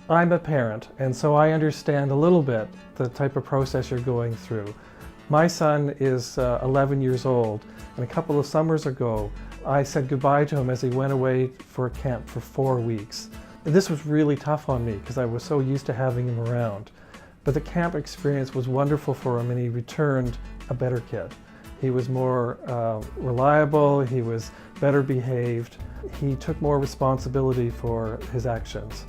I'm a parent, and so I understand a little bit the type of process you're going through. My son is 11 years old, and a couple of summers ago, I said goodbye to him as he went away for a camp for 4 weeks. This was really tough on me because I was so used to having him around. But the camp experience was wonderful for him, and he returned a better kid. He was more reliable, he was better behaved, he took more responsibility for his actions.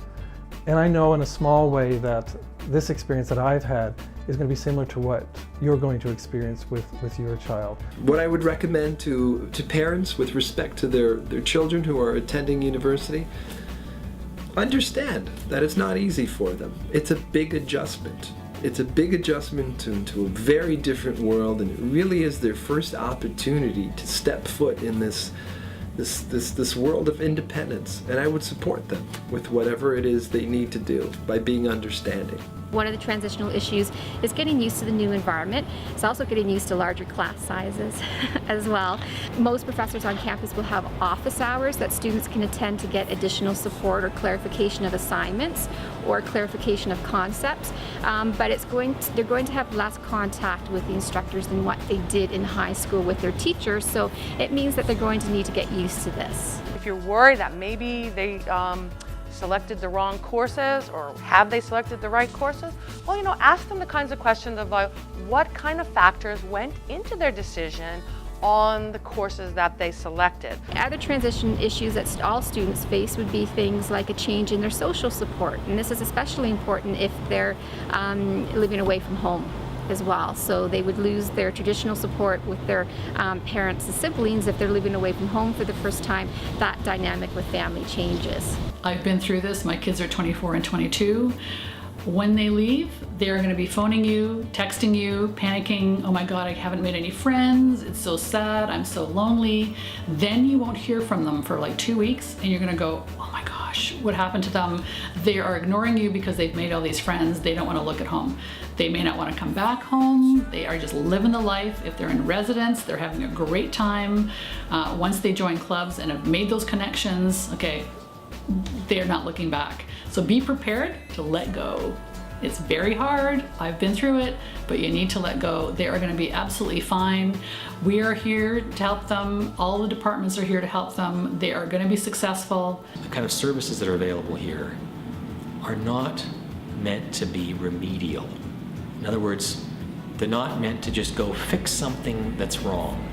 And I know in a small way that this experience that I've had is going to be similar to what you're going to experience with your child. What I would recommend to parents with respect to their children who are attending university, understand that it's not easy for them. It's a big adjustment. It's a big adjustment into a very different world, and it really is their first opportunity to step foot in this world of independence, and I would support them with whatever it is they need to do by being understanding. One of the transitional issues is getting used to the new environment. It's also getting used to larger class sizes as well. Most professors on campus will have office hours that students can attend to get additional support or clarification of assignments or clarification of concepts, but they're going to have less contact with the instructors than what they did in high school with their teachers, so it means that they're going to need to get used to this. If you're worried that maybe they selected the wrong courses, or have they selected the right courses? Well, ask them the kinds of questions about what kind of factors went into their decision on the courses that they selected. Other transition issues that all students face would be things like a change in their social support, and this is especially important if they're living away from home as well. So they would lose their traditional support with their parents and siblings. If they're living away from home for the first time, that dynamic with family changes. I've been through this. My kids are 24 and 22. When they leave, they're going to be phoning you, texting you, panicking, oh my God, I haven't made any friends, it's so sad, I'm so lonely. Then you won't hear from them for like 2 weeks, and you're going to go, oh my gosh, what happened to them? They are ignoring you because they've made all these friends. They don't want to look at home. They may not want to come back home. They are just living the life. If they're in residence, they're having a great time. Once they join clubs and have made those connections, okay, they're not looking back. So be prepared to let go. It's very hard. I've been through it, but you need to let go. They are going to be absolutely fine. We are here to help them. All the departments are here to help them. They are going to be successful. The kind of services that are available here are not meant to be remedial. In other words, they're not meant to just go fix something that's wrong.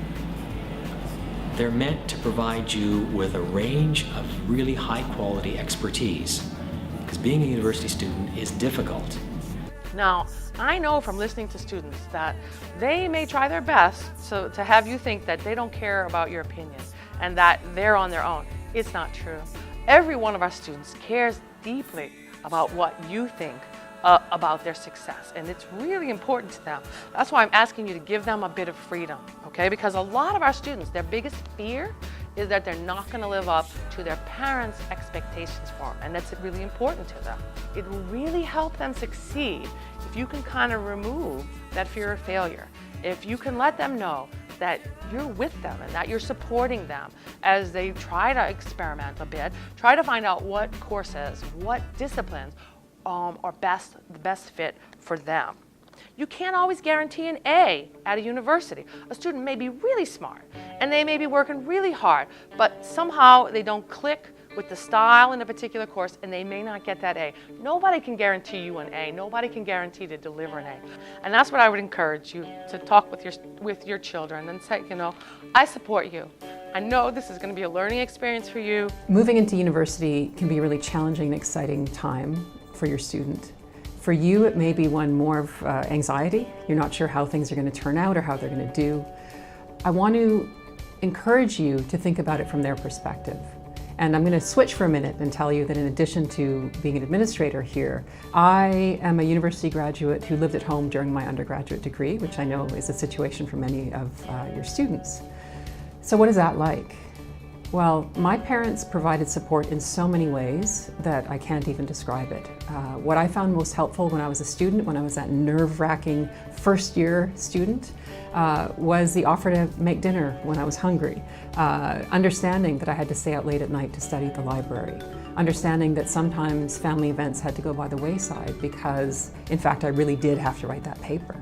They're meant to provide you with a range of really high quality expertise, because being a university student is difficult. Now, I know from listening to students that they may try their best to have you think that they don't care about your opinion and that they're on their own. It's not true. Every one of our students cares deeply about what you think about their success, and it's really important to them. That's why I'm asking you to give them a bit of freedom, okay? Because a lot of our students, their biggest fear is that they're not going to live up to their parents' expectations for them, and that's really important to them. It will really help them succeed if you can kind of remove that fear of failure. If you can let them know that you're with them and that you're supporting them as they try to experiment a bit, try to find out what courses, what disciplines are the best fit for them. You can't always guarantee an A at a university. A student may be really smart and they may be working really hard, but somehow they don't click with the style in a particular course and they may not get that A. Nobody can guarantee you an A. Nobody can guarantee to deliver an A. And that's what I would encourage you to talk with your children and say, I support you. I know this is going to be a learning experience for you. Moving into university can be a really challenging and exciting time for your student. For you, it may be one more of anxiety. You're not sure how things are going to turn out or how they're going to do. I want to encourage you to think about it from their perspective. And I'm going to switch for a minute and tell you that in addition to being an administrator here, I am a university graduate who lived at home during my undergraduate degree, which I know is a situation for many of your students. So what is that like? Well, my parents provided support in so many ways that I can't even describe it. What I found most helpful when I was a student, when I was that nerve-wracking first-year student, was the offer to make dinner when I was hungry. Understanding that I had to stay out late at night to study at the library. Understanding that sometimes family events had to go by the wayside because, in fact, I really did have to write that paper.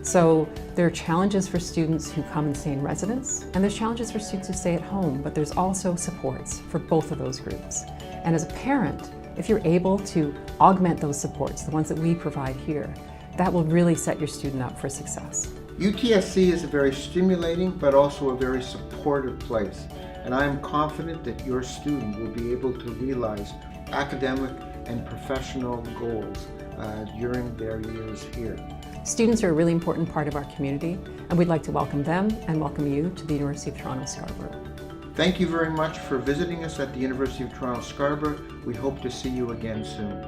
So there are challenges for students who come and stay in residence, and there's challenges for students who stay at home, but there's also supports for both of those groups. And as a parent, if you're able to augment those supports, the ones that we provide here, that will really set your student up for success. UTSC is a very stimulating but also a very supportive place, and I am confident that your student will be able to realize academic and professional goals during their years here. Students are a really important part of our community, and we'd like to welcome them and welcome you to the University of Toronto Scarborough. Thank you very much for visiting us at the University of Toronto Scarborough. We hope to see you again soon.